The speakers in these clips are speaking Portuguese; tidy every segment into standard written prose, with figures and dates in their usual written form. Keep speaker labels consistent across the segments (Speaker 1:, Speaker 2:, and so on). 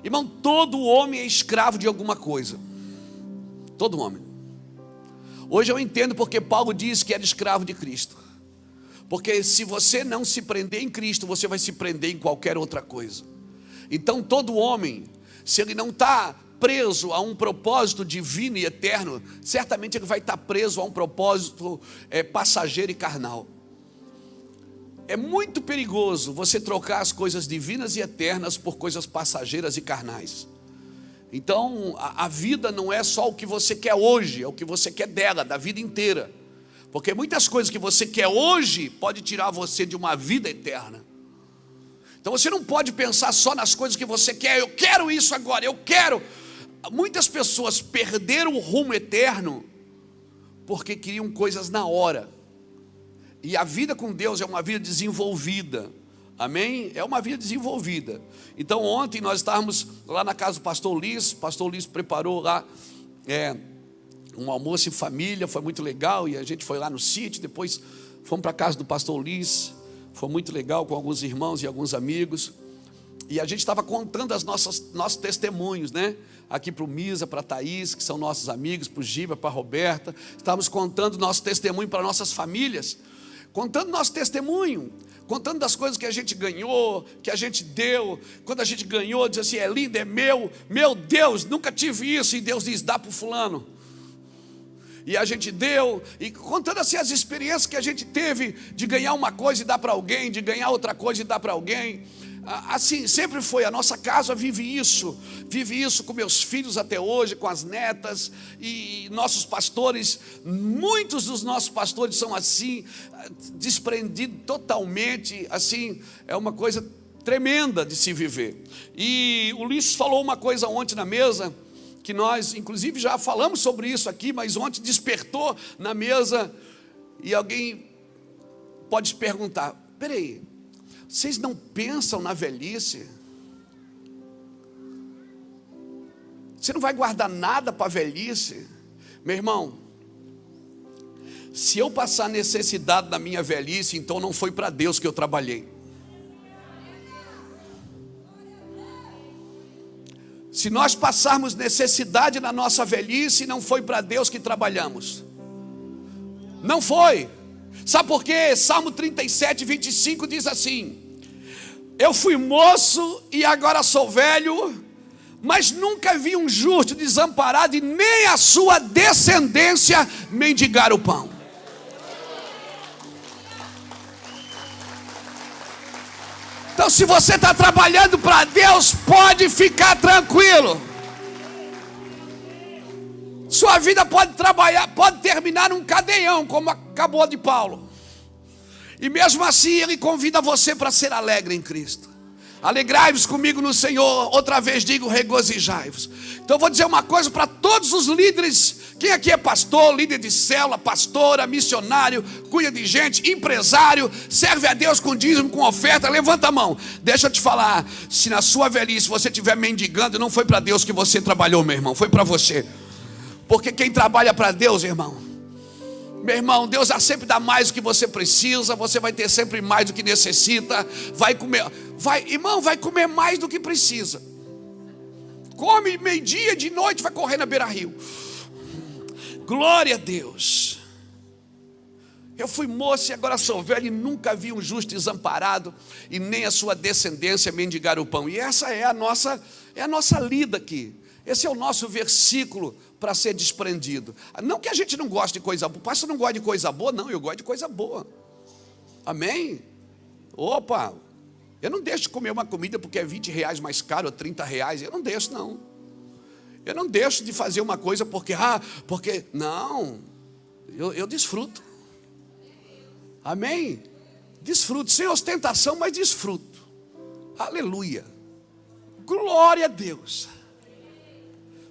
Speaker 1: Irmão, todo homem é escravo de alguma coisa. Todo homem. Hoje eu entendo porque Paulo disse que era escravo de Cristo. Porque se você não se prender em Cristo, você vai se prender em qualquer outra coisa. Então todo homem, se ele não está preso a um propósito divino e eterno, certamente ele vai estar preso a um propósito passageiro e carnal. É muito perigoso você trocar as coisas divinas e eternas por coisas passageiras e carnais. Então a vida não é só o que você quer hoje, é o que você quer dela, da vida inteira. Porque muitas coisas que você quer hoje pode tirar você de uma vida eterna. Então você não pode pensar só nas coisas que você quer. Eu quero isso agora, eu quero. Muitas pessoas perderam o rumo eterno porque queriam coisas na hora. E a vida com Deus é uma vida desenvolvida. Amém? É uma vida desenvolvida. Então ontem nós estávamos lá na casa do pastor Liz. O pastor Liz preparou lá um almoço em família, foi muito legal. E a gente foi lá no sítio, depois fomos para a casa do pastor Liz. Foi muito legal com alguns irmãos e alguns amigos. E a gente estava contando nossos testemunhos, né? Aqui para o Misa, para a Thaís, que são nossos amigos, para o Giba, para a Roberta. Estávamos contando nosso testemunho para nossas famílias. Contando nosso testemunho. Contando das coisas que a gente ganhou, que a gente deu. Quando a gente ganhou, diz assim, é lindo, é meu. Meu Deus, nunca tive isso. E Deus diz, dá para o fulano. E a gente deu, e contando assim as experiências que a gente teve de ganhar uma coisa e dar para alguém, de ganhar outra coisa e dar para alguém. Assim, sempre foi, a nossa casa vive isso com meus filhos até hoje, com as netas, e nossos pastores, muitos dos nossos pastores são assim, desprendidos totalmente, assim, é uma coisa tremenda de se viver. E o Ulisses falou uma coisa ontem na mesa, que nós inclusive já falamos sobre isso aqui, mas ontem despertou na mesa, e alguém pode se perguntar, peraí, vocês não pensam na velhice? Você não vai guardar nada para a velhice? Meu irmão, se eu passar necessidade na minha velhice, então não foi para Deus que eu trabalhei. Se nós passarmos necessidade na nossa velhice, não foi para Deus que trabalhamos. Não foi. Sabe por quê? Salmo 37, 25 diz assim: eu fui moço e agora sou velho, mas nunca vi um justo desamparado e nem a sua descendência mendigar o pão. Então, se você está trabalhando para Deus, pode ficar tranquilo. Sua vida pode terminar num cadeião, como acabou de Paulo. E mesmo assim, ele convida você para ser alegre em Cristo. Alegrai-vos comigo no Senhor. Outra vez digo, regozijai-vos. Então eu vou dizer uma coisa para todos os líderes. Quem aqui é pastor, líder de célula, pastora, missionário, cuida de gente, empresário, serve a Deus com dízimo, com oferta, levanta a mão. Deixa eu te falar, se na sua velhice você estiver mendigando, não foi para Deus que você trabalhou, meu irmão, foi para você. Porque quem trabalha para Deus, meu irmão, Deus sempre dá mais do que você precisa, você vai ter sempre mais do que necessita, vai comer mais do que precisa. Come meio-dia, de noite, vai correr na beira-rio. Glória a Deus. Eu fui moço e agora sou velho e nunca vi um justo desamparado e nem a sua descendência mendigar o pão. E essa é a nossa lida aqui. Esse é o nosso versículo para ser desprendido. Não que a gente não goste de coisa boa. O pastor não gosta de coisa boa? Não, eu gosto de coisa boa. Amém? Opa, eu não deixo de comer uma comida porque é 20 reais mais caro ou 30 reais. Eu não deixo, não. Eu não deixo de fazer uma coisa porque não. Eu desfruto. Amém? Desfruto, sem ostentação, mas desfruto. Aleluia. Glória a Deus.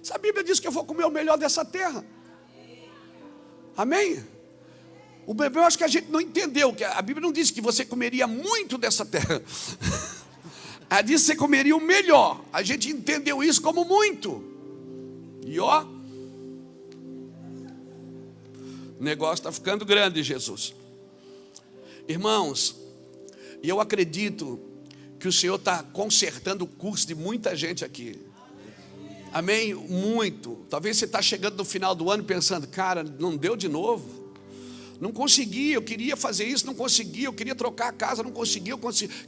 Speaker 1: A Bíblia diz que eu vou comer o melhor dessa terra. Amém? O bebê, eu acho que a gente não entendeu, que a Bíblia não diz que você comeria muito dessa terra. Ela diz que você comeria o melhor. A gente entendeu isso como muito. E ó, o negócio está ficando grande, Jesus. Irmãos, e eu acredito que o Senhor está consertando o curso de muita gente aqui. Amém? Muito. Talvez você está chegando no final do ano pensando, cara, não deu de novo. Não consegui, eu queria fazer isso, não consegui. Eu queria trocar a casa, não consegui.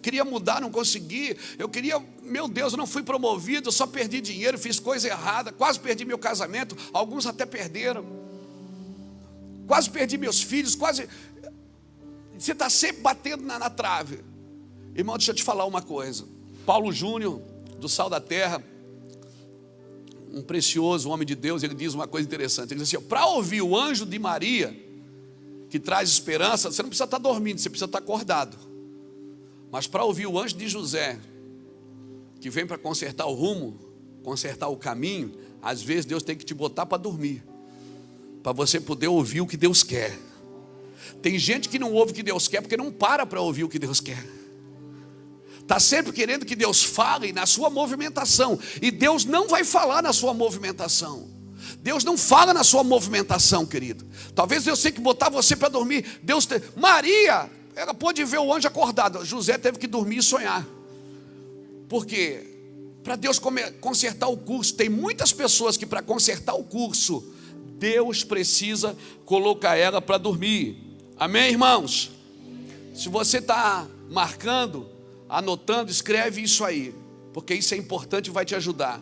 Speaker 1: Queria mudar, não consegui. Eu queria, meu Deus, eu não fui promovido, eu só perdi dinheiro, fiz coisa errada. Quase perdi meu casamento, alguns até perderam. Quase perdi meus filhos, quase... Você está sempre batendo na trave. Irmão, deixa eu te falar uma coisa. Paulo Júnior, do Sal da Terra, um precioso homem de Deus, ele diz uma coisa interessante. Ele diz assim, para ouvir o anjo de Maria, que traz esperança, você não precisa estar dormindo, você precisa estar acordado. Mas para ouvir o anjo de José, que vem para consertar o rumo, consertar o caminho, às vezes Deus tem que te botar para dormir, para você poder ouvir o que Deus quer. Tem gente que não ouve o que Deus quer porque não para ouvir o que Deus quer. Está sempre querendo que Deus fale na sua movimentação. E Deus não vai falar na sua movimentação. Deus não fala na sua movimentação, querido. Talvez Deus tenha que botar você para dormir. Maria, ela pôde ver o anjo acordado. José teve que dormir e sonhar. Por quê? Para Deus consertar o curso. Tem muitas pessoas que para consertar o curso, Deus precisa colocar ela para dormir. Amém, irmãos? Se você está marcando, anotando, escreve isso aí, porque isso é importante e vai te ajudar.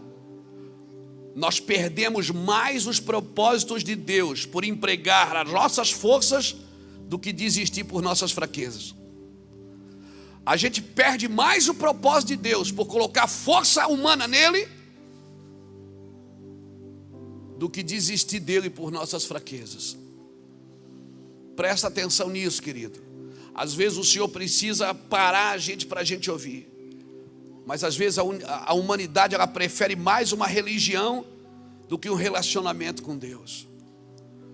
Speaker 1: Nós perdemos mais os propósitos de Deus por empregar as nossas forças do que desistir por nossas fraquezas. A gente perde mais o propósito de Deus por colocar força humana nele do que desistir dele por nossas fraquezas. Presta atenção nisso, querido. Às vezes o Senhor precisa parar a gente para a gente ouvir. Mas às vezes a humanidade ela prefere mais uma religião do que um relacionamento com Deus.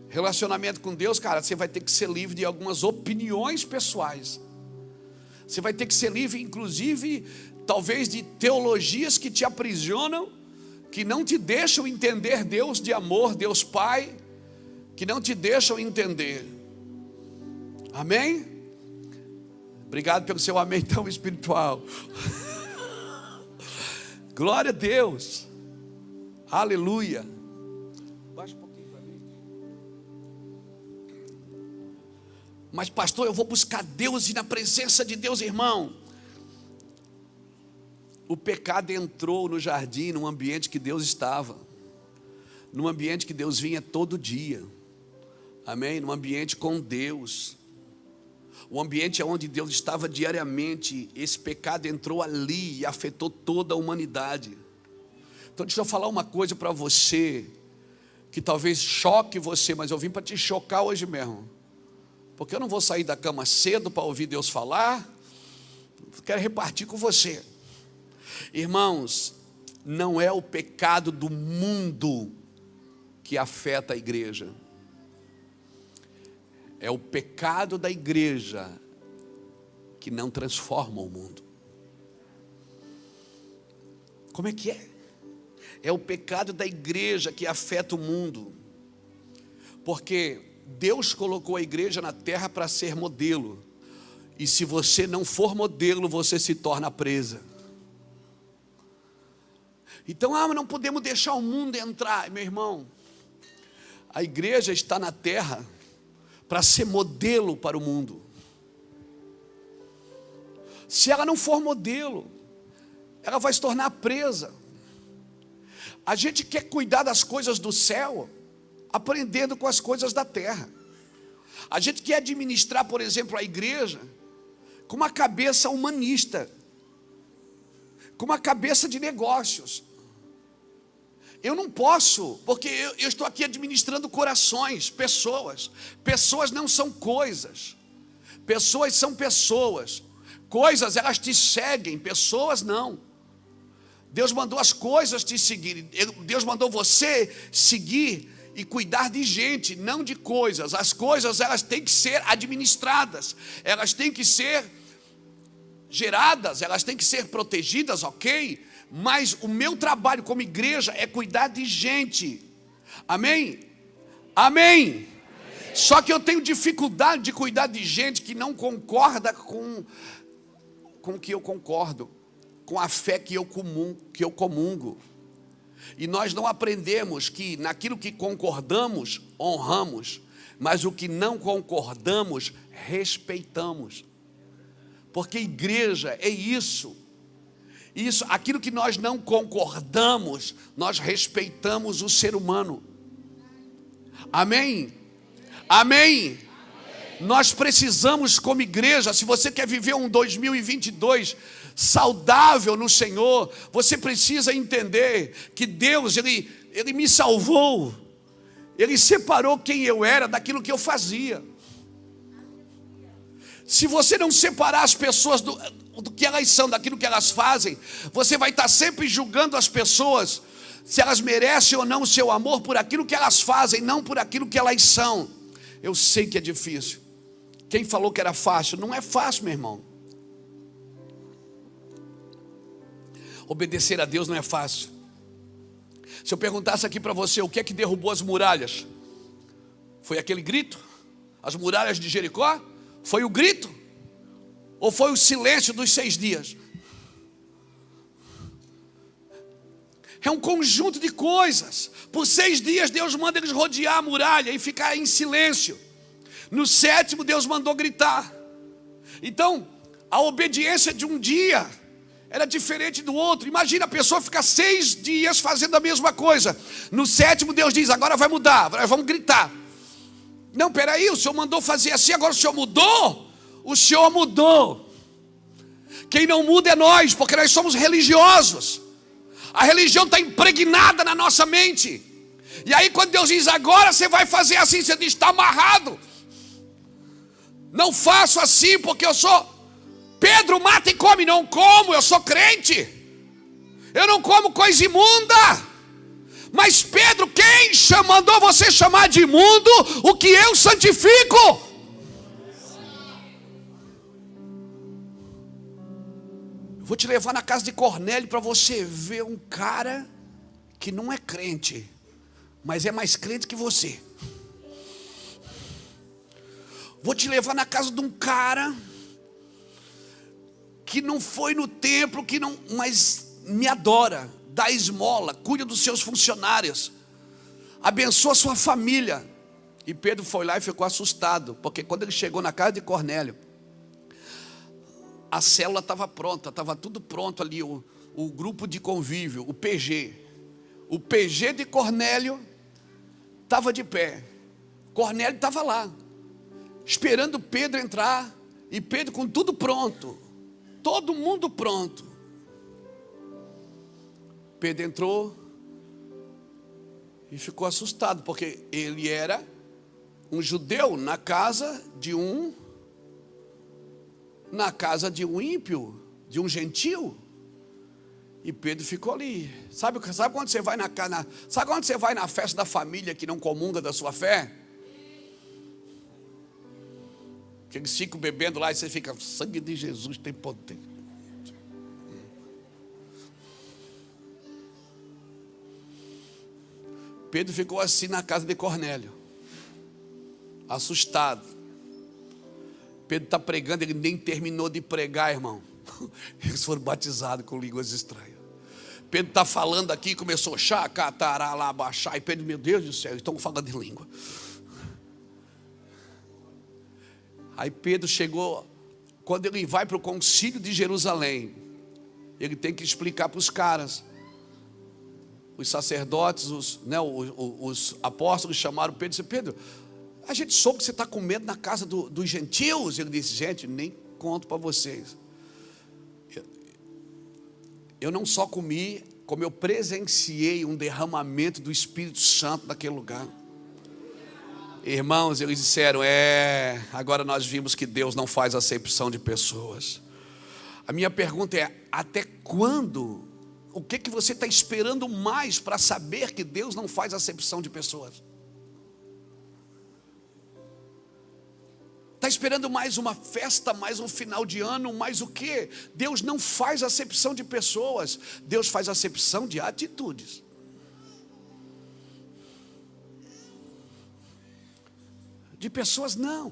Speaker 1: Relacionamento com Deus, cara, você vai ter que ser livre de algumas opiniões pessoais. Você vai ter que ser livre, inclusive, talvez de teologias que te aprisionam, que não te deixam entender Deus de amor, Deus Pai, que não te deixam entender. Amém? Obrigado pelo seu amém tão espiritual. Glória a Deus. Aleluia. Baixa um pouquinho para mim. Mas pastor, eu vou buscar Deus e na presença de Deus, irmão. O pecado entrou no jardim, num ambiente que Deus estava. Num ambiente que Deus vinha todo dia. Amém? Num ambiente com Deus. O ambiente onde Deus estava diariamente, esse pecado entrou ali e afetou toda a humanidade. Então deixa eu falar uma coisa para você, que talvez choque você, mas eu vim para te chocar hoje mesmo. Porque eu não vou sair da cama cedo para ouvir Deus falar, quero repartir com você. Irmãos, não é o pecado do mundo que afeta a igreja. É o pecado da igreja que não transforma o mundo. Como é que é? É o pecado da igreja que afeta o mundo. Porque Deus colocou a igreja na terra para ser modelo. E se você não for modelo, você se torna presa. Então, mas não podemos deixar o mundo entrar. Meu irmão, a igreja está na terra para ser modelo para o mundo. Se ela não for modelo, ela vai se tornar presa. A gente quer cuidar das coisas do céu, aprendendo com as coisas da terra. A gente quer administrar, por exemplo, a igreja com uma cabeça humanista, com uma cabeça de negócios. Eu não posso, porque eu estou aqui administrando corações, pessoas. Pessoas não são coisas. Pessoas são pessoas. Coisas, elas te seguem, pessoas não. Deus mandou as coisas te seguirem. Deus mandou você seguir e cuidar de gente, não de coisas. As coisas, elas têm que ser administradas. Elas têm que ser geradas, elas têm que ser protegidas, ok? Mas o meu trabalho como igreja é cuidar de gente. Amém? Amém? Só que eu tenho dificuldade de cuidar de gente que não concorda com o que eu concordo. com a fé que eu comungo. E nós não aprendemos que naquilo que concordamos, honramos, mas o que não concordamos, respeitamos. Porque igreja é isso. Isso, aquilo que nós não concordamos, nós respeitamos o ser humano. Amém? Amém? Nós precisamos, como igreja, se você quer viver um 2022 saudável no Senhor, você precisa entender que Deus, Ele me salvou, Ele separou quem eu era daquilo que eu fazia. Se você não separar as pessoas do que elas são, daquilo que elas fazem, você vai estar sempre julgando as pessoas, se elas merecem ou não o seu amor por aquilo que elas fazem, não por aquilo que elas são. Eu sei que é difícil. Quem falou que era fácil? Não é fácil, meu irmão. Obedecer a Deus não é fácil. Se eu perguntasse aqui para você, o que é que derrubou as muralhas? Foi aquele grito? As muralhas de Jericó? Foi o grito? Ou foi o silêncio dos 6 dias? É um conjunto de coisas. Por 6 dias Deus manda eles rodear a muralha e ficar em silêncio. No 7º Deus mandou gritar. Então, a obediência de um dia era diferente do outro. Imagina a pessoa ficar 6 dias fazendo a mesma coisa. No 7º Deus diz, agora vai mudar, agora vamos gritar. Não, peraí, o Senhor mandou fazer assim, agora o Senhor mudou? O Senhor mudou. Quem não muda é nós, porque nós somos religiosos. A religião está impregnada na nossa mente. E aí quando Deus diz, agora você vai fazer assim, você diz, está amarrado. Não faço assim porque eu sou... Pedro mata e come, não como, eu sou crente. Eu não como coisa imunda. Mas Pedro, quem mandou você chamar de imundo o que eu santifico? Eu vou te levar na casa de Cornélio para você ver um cara que não é crente, mas é mais crente que você. Vou te levar na casa de um cara que não foi no templo, mas me adora, dá esmola, cuida dos seus funcionários, abençoa a sua família. E Pedro foi lá e ficou assustado, porque quando ele chegou na casa de Cornélio, a célula estava pronta, estava tudo pronto ali, o grupo de convívio, o PG. O PG de Cornélio estava de pé. Cornélio estava lá, esperando Pedro entrar, e Pedro com tudo pronto, todo mundo pronto. Pedro entrou e ficou assustado, porque ele era um judeu na casa de um ímpio, de um gentil. E Pedro ficou ali. Sabe quando você vai sabe quando você vai na festa da família que não comunga da sua fé? Que eles ficam bebendo lá e você fica, sangue de Jesus tem poder. Pedro ficou assim na casa de Cornélio, assustado. Pedro está pregando, ele nem terminou de pregar, irmão. Eles foram batizados com línguas estranhas. Pedro está falando aqui, começou a baixar. E Pedro, meu Deus do céu, estão falando de língua. Aí Pedro chegou, quando ele vai para o concílio de Jerusalém, ele tem que explicar para os caras. Os sacerdotes, os apóstolos chamaram Pedro e disseram, Pedro, a gente soube que você está com medo na casa dos gentios. Ele disse, gente, nem conto para vocês. Eu não só comi, como eu presenciei um derramamento do Espírito Santo naquele lugar. Irmãos, eles disseram, agora nós vimos que Deus não faz acepção de pessoas. A minha pergunta é, até quando? O que você está esperando mais para saber que Deus não faz acepção de pessoas? Está esperando mais uma festa, mais um final de ano, mais o quê? Deus não faz acepção de pessoas, Deus faz acepção de atitudes. De pessoas não.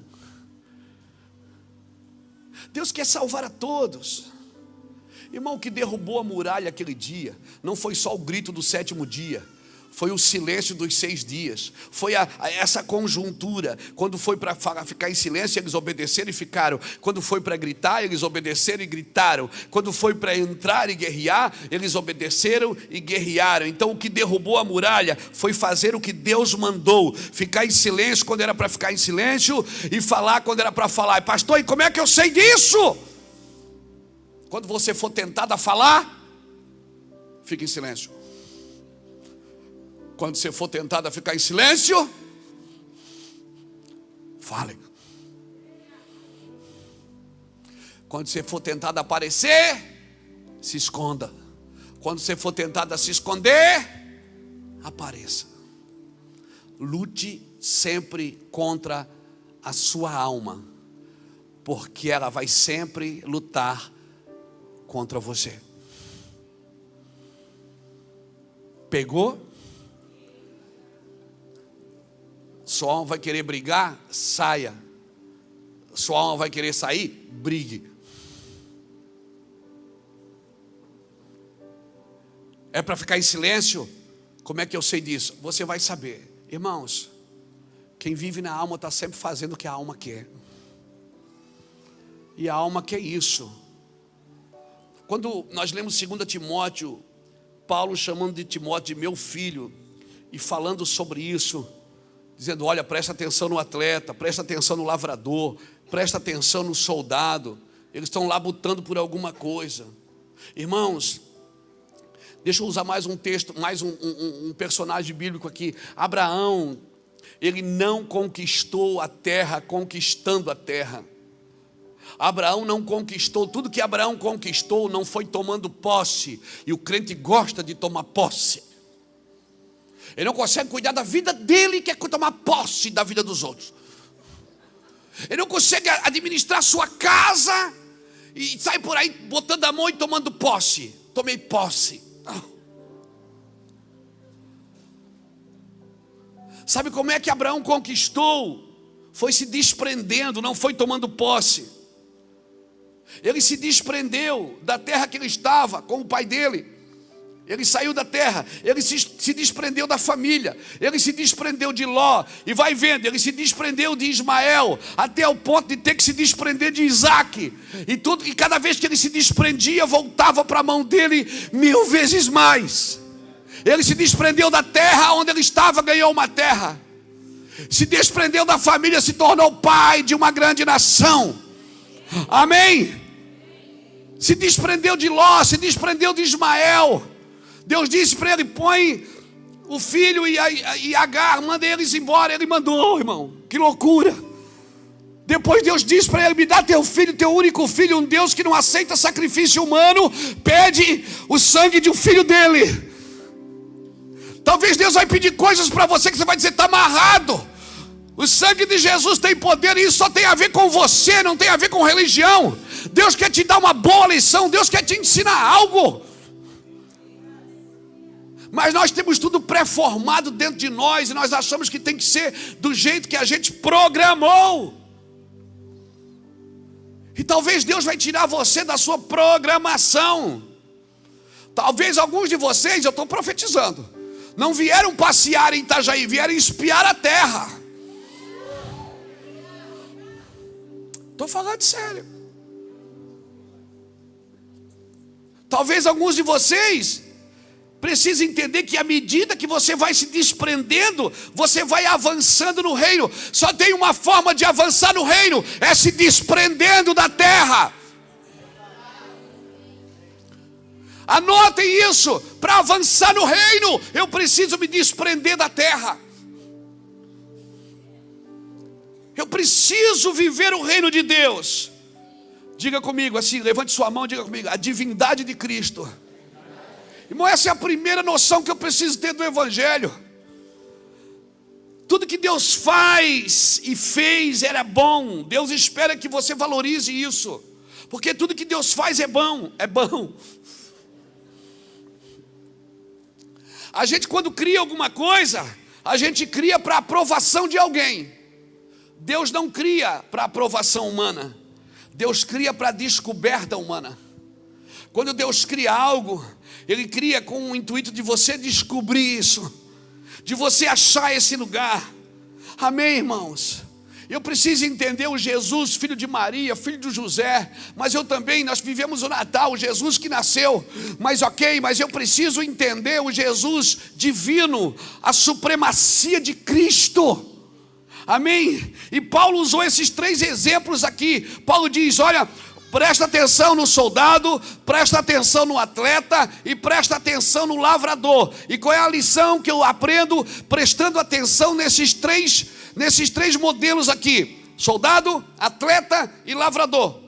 Speaker 1: Deus quer salvar a todos. Irmão, o que derrubou a muralha aquele dia não foi só o grito do 7º dia, foi o silêncio dos 6 dias, foi essa conjuntura. Quando foi para ficar em silêncio, eles obedeceram e ficaram. Quando foi para gritar, eles obedeceram e gritaram. Quando foi para entrar e guerrear, eles obedeceram e guerrearam. Então o que derrubou a muralha foi fazer o que Deus mandou, ficar em silêncio quando era para ficar em silêncio e falar quando era para falar. Pastor, e como é que eu sei disso? Quando você for tentado a falar, fique em silêncio. Quando você for tentado a ficar em silêncio, fale. Quando você for tentado a aparecer, se esconda. Quando você for tentado a se esconder, apareça. Lute sempre contra a sua alma, porque ela vai sempre lutar contra você. Pegou? Sua alma vai querer brigar? Saia. Sua alma vai querer sair? Brigue. É para ficar em silêncio? Como é que eu sei disso? Você vai saber. Irmãos, quem vive na alma está sempre fazendo o que a alma quer. E a alma quer isso. Quando nós lemos 2 Timóteo, Paulo chamando de Timóteo de meu filho, e falando sobre isso, dizendo, olha, presta atenção no atleta, presta atenção no lavrador, presta atenção no soldado. Eles estão lá lutando por alguma coisa. Irmãos, deixa eu usar mais um texto, mais um personagem bíblico aqui. Abraão, ele não conquistou a terra conquistando a terra. Abraão não conquistou, tudo que Abraão conquistou não foi tomando posse. E o crente gosta de tomar posse. Ele não consegue cuidar da vida dele, quer tomar posse da vida dos outros. Ele não consegue administrar a sua casa e sai por aí botando a mão e tomando posse. Tomei posse. Sabe como é que Abraão conquistou? Foi se desprendendo, não foi tomando posse. Ele se desprendeu da terra que ele estava com o pai dele. Ele saiu da terra, ele se desprendeu da família, ele se desprendeu de Ló, e vai vendo, ele se desprendeu de Ismael, até o ponto de ter que se desprender de Isaac, e cada vez que ele se desprendia, voltava para a mão dele 1000 vezes mais. Ele se desprendeu da terra onde ele estava, ganhou uma terra, se desprendeu da família, se tornou pai de uma grande nação, amém? Se desprendeu de Ló, se desprendeu de Ismael. Deus disse para ele, põe o filho e Agar, manda eles embora. Ele mandou, irmão, que loucura. Depois Deus disse para ele, me dá teu filho, teu único filho. Um Deus que não aceita sacrifício humano, pede o sangue de um filho dele. Talvez Deus vai pedir coisas para você que você vai dizer, está amarrado. O sangue de Jesus tem poder, e isso só tem a ver com você, não tem a ver com religião. Deus quer te dar uma boa lição, Deus quer te ensinar algo. Mas nós temos tudo pré-formado dentro de nós, e nós achamos que tem que ser do jeito que a gente programou. E talvez Deus vai tirar você da sua programação. Talvez alguns de vocês, eu estou profetizando, não vieram passear em Itajaí, vieram espiar a terra. Estou falando sério. Talvez alguns de vocês precisa entender que à medida que você vai se desprendendo, você vai avançando no reino. Só tem uma forma de avançar no reino, é se desprendendo da terra. Anotem isso, para avançar no reino, eu preciso me desprender da terra. Eu preciso viver o reino de Deus. Diga comigo assim, levante sua mão e diga comigo, a divindade de Cristo. Irmão, essa é a primeira noção que eu preciso ter do Evangelho. Tudo que Deus faz e fez era bom. Deus espera que você valorize isso, porque tudo que Deus faz é bom, é bom. A gente quando cria alguma coisa, a gente cria para aprovação de alguém. Deus não cria para aprovação humana, Deus cria para descoberta humana. Quando Deus cria algo, Ele cria com o intuito de você descobrir isso, de você achar esse lugar. Amém, irmãos? Eu preciso entender o Jesus, filho de Maria, filho de José, mas eu também, nós vivemos o Natal, o Jesus que nasceu, mas eu preciso entender o Jesus divino, a supremacia de Cristo. Amém? E Paulo usou esses 3 exemplos aqui. Paulo diz, olha, presta atenção no soldado, presta atenção no atleta e presta atenção no lavrador. E qual é a lição que eu aprendo prestando atenção nesses três modelos aqui? Soldado, atleta e lavrador.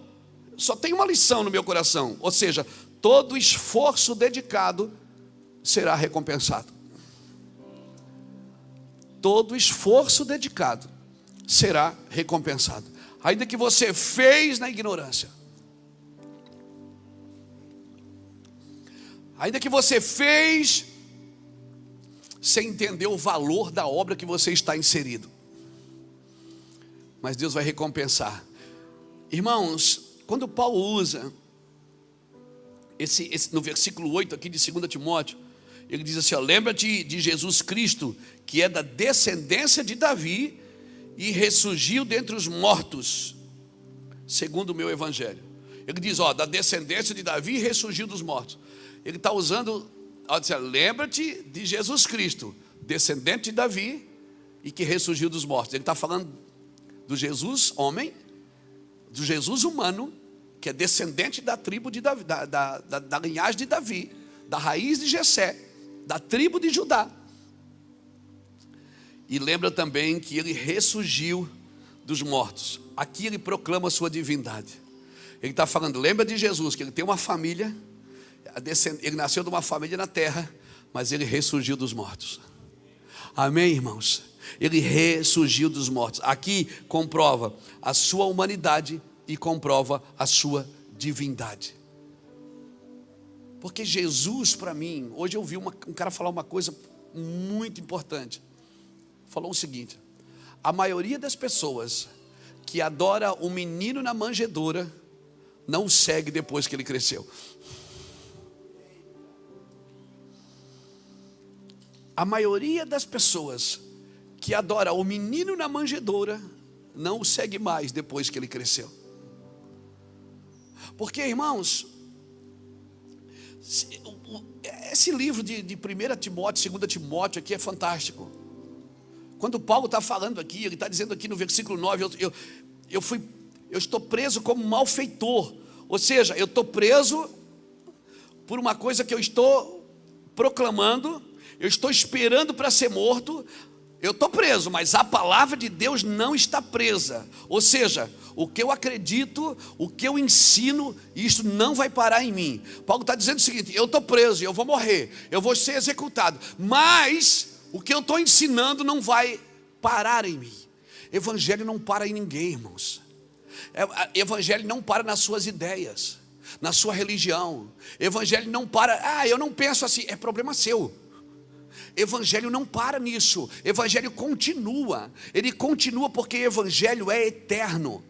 Speaker 1: Só tem uma lição no meu coração, ou seja, todo esforço dedicado será recompensado. Todo esforço dedicado será recompensado, ainda que você fez na ignorância, ainda que você fez sem entender o valor da obra que você está inserido, mas Deus vai recompensar. Irmãos, quando Paulo usa no versículo 8 aqui de 2 Timóteo, ele diz assim, ó, lembra-te de Jesus Cristo, que é da descendência de Davi e ressurgiu dentre os mortos, segundo o meu evangelho. Ele diz, ó, da descendência de Davi e ressurgiu dos mortos. Ele está usando, ó, diz, lembra-te de Jesus Cristo, descendente de Davi e que ressurgiu dos mortos. Ele está falando do Jesus homem, do Jesus humano, que é descendente da tribo de Davi, da linhagem de Davi, da raiz de Jessé, da tribo de Judá. E lembra também que ele ressurgiu dos mortos. Aqui ele proclama a sua divindade. Ele está falando, lembra de Jesus, que ele tem uma família, ele nasceu de uma família na terra, mas ele ressurgiu dos mortos. Amém, irmãos? Ele ressurgiu dos mortos. Aqui comprova a sua humanidade e comprova a sua divindade. Porque Jesus, para mim, hoje eu vi um cara falar uma coisa muito importante. Falou o seguinte, a maioria das pessoas que adora o menino na manjedoura não o segue depois que ele cresceu. A maioria das pessoas que adora o menino na manjedoura não o segue mais depois que ele cresceu. Porque, irmãos, esse livro de 1 Timóteo, 2 Timóteo aqui é fantástico. Quando Paulo está falando aqui, ele está dizendo aqui no versículo 9, eu estou preso como malfeitor. Ou seja, eu estou preso por uma coisa que eu estou proclamando, eu estou esperando para ser morto. Eu estou preso, mas a palavra de Deus não está presa. Ou seja, o que eu acredito, o que eu ensino, isso não vai parar em mim. Paulo está dizendo o seguinte, eu estou preso, eu vou morrer, eu vou ser executado, mas o que eu estou ensinando não vai parar em mim. Evangelho não para em ninguém, irmãos. Evangelho não para nas suas ideias, na sua religião. Evangelho não para, eu não penso assim, é problema seu. Evangelho não para nisso, evangelho continua. Ele continua porque evangelho é eterno.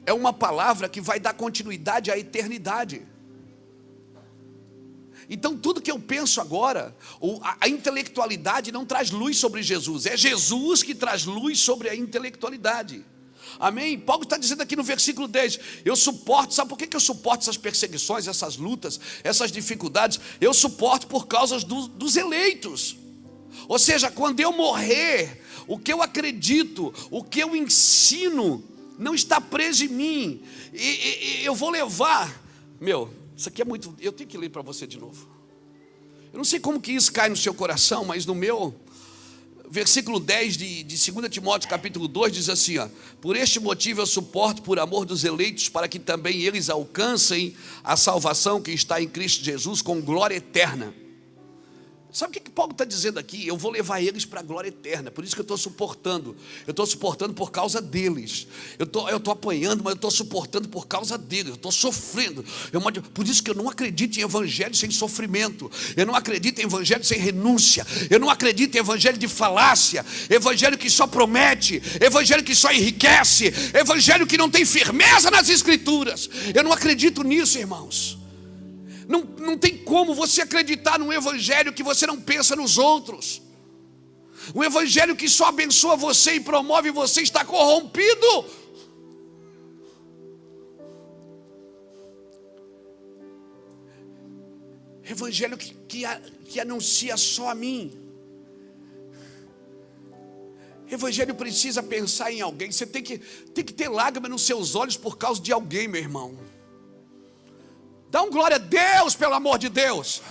Speaker 1: É uma palavra que vai dar continuidade à eternidade. Então tudo que eu penso agora, a intelectualidade não traz luz sobre Jesus, é Jesus que traz luz sobre a intelectualidade. Amém? Paulo está dizendo aqui no versículo 10, eu suporto, sabe por que eu suporto essas perseguições, essas lutas, essas dificuldades? Eu suporto por causa dos eleitos. Ou seja, quando eu morrer, o que eu acredito, o que eu ensino, não está preso em mim, e eu vou levar, isso aqui é muito, eu tenho que ler para você de novo. Eu não sei como que isso cai no seu coração, mas no meu, versículo 10 de 2 Timóteo capítulo 2 diz assim, ó, por este motivo eu suporto por amor dos eleitos, para que também eles alcancem a salvação que está em Cristo Jesus com glória eterna. Sabe o que Paulo está dizendo aqui? Eu vou levar eles para a glória eterna. Por isso que eu estou suportando. Eu estou suportando por causa deles. Eu estou apanhando, mas eu estou suportando por causa deles. Eu estou sofrendo. Por isso que eu não acredito em evangelho sem sofrimento. Eu não acredito em evangelho sem renúncia. Eu não acredito em evangelho de falácia. Evangelho que só promete. Evangelho que só enriquece. Evangelho que não tem firmeza nas escrituras. Eu não acredito nisso, irmãos. Não tem como você acreditar num evangelho que você não pensa nos outros. Um evangelho que só abençoa você e promove você está corrompido. Evangelho que anuncia só a mim. Evangelho precisa pensar em alguém. Você tem que ter lágrima nos seus olhos por causa de alguém, meu irmão. Dá um glória a Deus, pelo amor de Deus.